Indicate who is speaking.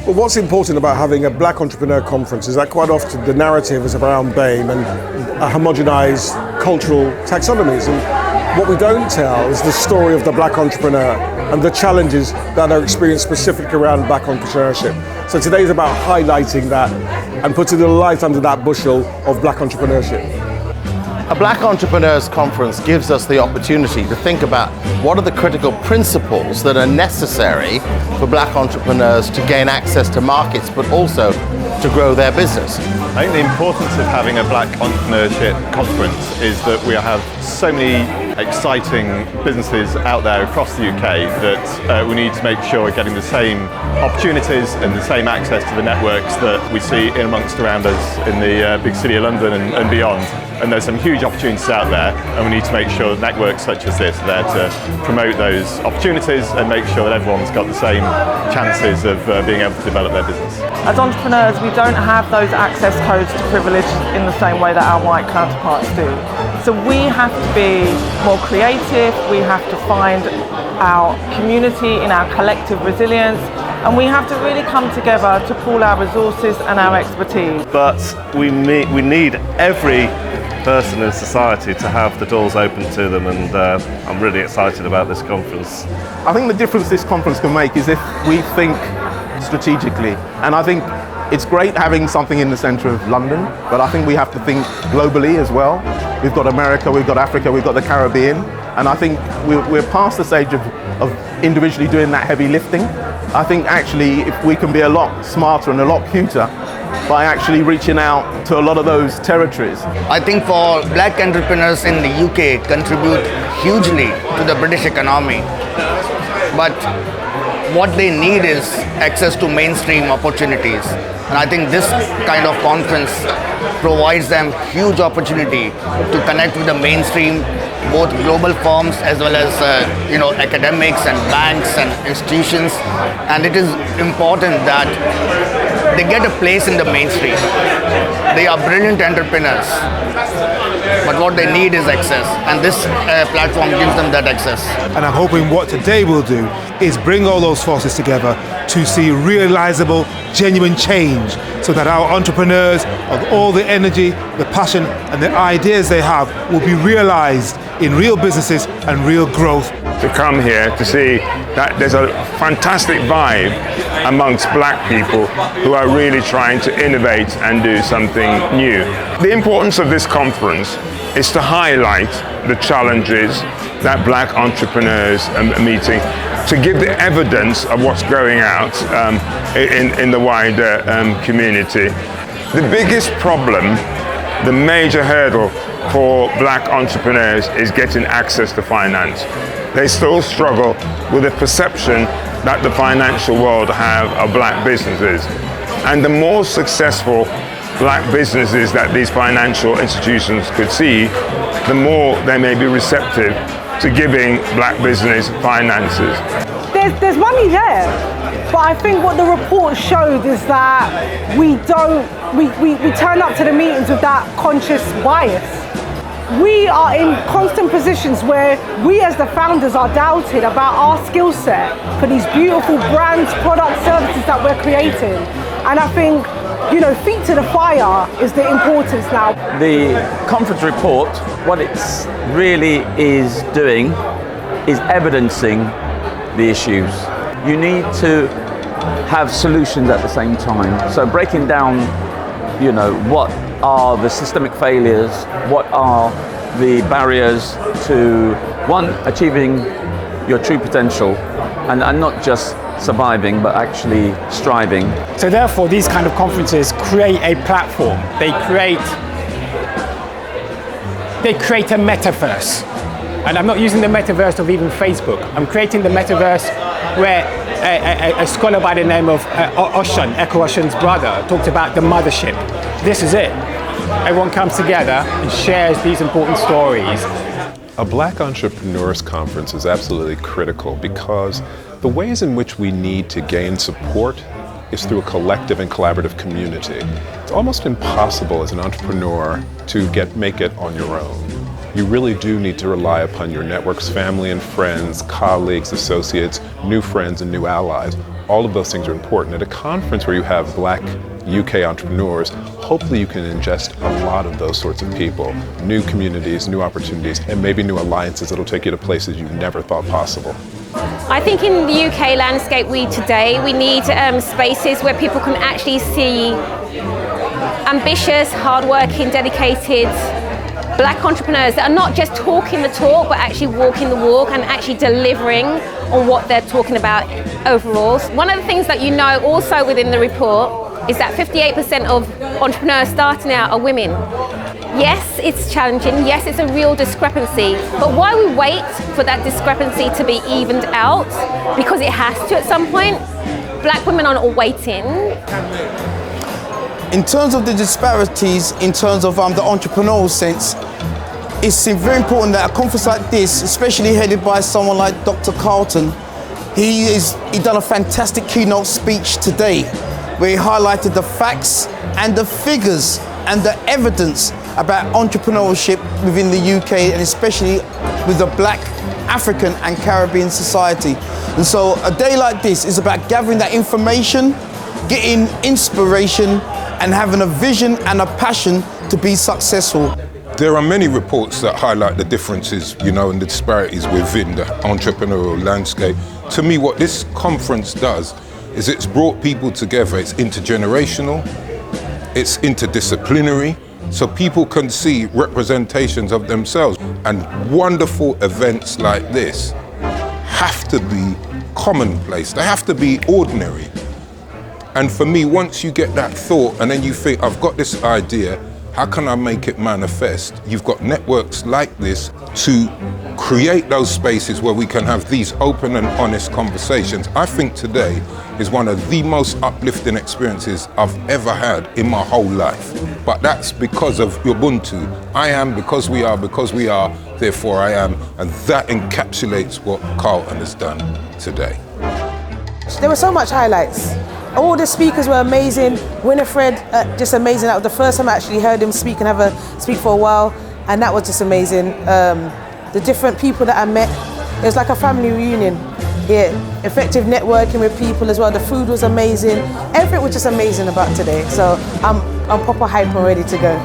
Speaker 1: Well, what's important about having a Black Entrepreneur Conference is that quite often the narrative is around BAME and a homogenised cultural taxonomies. And what we don't tell is the story of the Black entrepreneur and the challenges that are experienced specifically around Black entrepreneurship. So today is about highlighting that and putting the light under that bushel of Black entrepreneurship.
Speaker 2: A Black Entrepreneurs Conference gives us the opportunity to think about what are the critical principles that are necessary for Black entrepreneurs to gain access to markets, but also to grow their business.
Speaker 3: I think the importance of having a Black Entrepreneurship Conference is that we have so many exciting businesses out there across the UK that we need to make sure we're getting the same opportunities and the same access to the networks that we see in amongst around us in the big city of London and beyond. And there's some huge opportunities out there, and we need to make sure that networks such as this are there to promote those opportunities and make sure that everyone's got the same chances of being able to develop their business.
Speaker 4: As entrepreneurs, we don't have those access codes to privilege in the same way that our white counterparts do. So we have to be more creative, we have to find our community in our collective resilience, and we have to really come together to pool our resources and our expertise.
Speaker 5: But we need every person in society to have the doors open to them, and I'm really excited about this conference.
Speaker 6: I think the difference this conference can make is if we think strategically, and I think it's great having something in the centre of London, but I think we have to think globally as well. We've got America, we've got Africa, we've got the Caribbean, and I think we're past the stage of individually doing that heavy lifting. I think actually if we can be a lot smarter and a lot cuter by actually reaching out to a lot of those territories.
Speaker 7: I think for Black entrepreneurs in the UK contribute hugely to the British economy, but what they need is access to mainstream opportunities. And I think this kind of conference provides them huge opportunity to connect with the mainstream, both global firms as well as academics and banks and institutions. And it is important that they get a place in the mainstream. They are brilliant entrepreneurs, but what they need is access, and this platform gives them that access.
Speaker 8: And I'm hoping what today will do is bring all those forces together to see realizable, genuine change, so that our entrepreneurs, of all the energy, the passion and the ideas they have, will be realized in real businesses and real growth.
Speaker 9: To come here to see that there's a fantastic vibe amongst Black people who are really trying to innovate and do something new. The importance of this conference is to highlight the challenges that Black entrepreneurs are meeting, to give the evidence of what's going out in the wider community. The biggest problem, the major hurdle for Black entrepreneurs is getting access to finance. They still struggle with the perception that the financial world have of Black businesses. And the more successful Black businesses that these financial institutions could see, the more they may be receptive to giving Black business finances.
Speaker 10: There's money there, but I think what the report showed is that we turn up to the meetings with that conscious bias. We are in constant positions where we as the founders are doubted about our skill set for these beautiful brands, products, services that we're creating. And I think, feet to the fire is the importance now.
Speaker 11: The conference report, what it really is doing is evidencing the issues. You need to have solutions at the same time. So breaking down, what are the systemic failures, what are the barriers to, one, achieving your true potential, and not just surviving, but actually striving.
Speaker 12: So therefore, these kind of conferences create a platform. They create a metaverse. And I'm not using the metaverse of even Facebook. I'm creating the metaverse where a scholar by the name of Oshan, Eko Oshan's brother, talked about the mothership. This is it. Everyone comes together and shares these important stories.
Speaker 13: A Black Entrepreneurs Conference is absolutely critical because the ways in which we need to gain support is through a collective and collaborative community. It's almost impossible as an entrepreneur to make it on your own. you really do need to rely upon your networks, family and friends, colleagues, associates, new friends and new allies. All of those things are important. At a conference where you have Black UK entrepreneurs, hopefully you can ingest a lot of those sorts of people, new communities, new opportunities, and maybe new alliances that'll take you to places you never thought possible.
Speaker 14: I think in the UK landscape we need spaces where people can actually see ambitious, hardworking, dedicated Black entrepreneurs that are not just talking the talk, but actually walking the walk and actually delivering on what they're talking about overall. One of the things that you know also within the report is that 58% of entrepreneurs starting out are women. Yes, it's challenging. Yes, it's a real discrepancy. But why we wait for that discrepancy to be evened out? Because it has to at some point. Black women are not waiting.
Speaker 15: In terms of the disparities, in terms of the entrepreneurial sense, it's very important that a conference like this, especially headed by someone like Dr. Carlton, he done a fantastic keynote speech today, where he highlighted the facts and the figures and the evidence about entrepreneurship within the UK, and especially with the Black, African and Caribbean society. And so a day like this is about gathering that information, getting inspiration, and having a vision and a passion to be successful.
Speaker 16: There are many reports that highlight the differences, and the disparities within the entrepreneurial landscape. To me, what this conference does is it's brought people together. It's intergenerational, it's interdisciplinary, so people can see representations of themselves. And wonderful events like this have to be commonplace. They have to be ordinary. And for me, once you get that thought and then you think, I've got this idea, how can I make it manifest? You've got networks like this to create those spaces where we can have these open and honest conversations. I think today is one of the most uplifting experiences I've ever had in my whole life. But that's because of Ubuntu. I am because we are, therefore I am. And that encapsulates what Carlton has done today.
Speaker 10: There were so much highlights. All the speakers were amazing. Winifred, just amazing. That was the first time I actually heard him speak and speak for a while, and that was just amazing. The different people that I met, it was like a family reunion. Yeah, effective networking with people as well. The food was amazing. Everything was just amazing about today. So I'm proper hype and ready to go.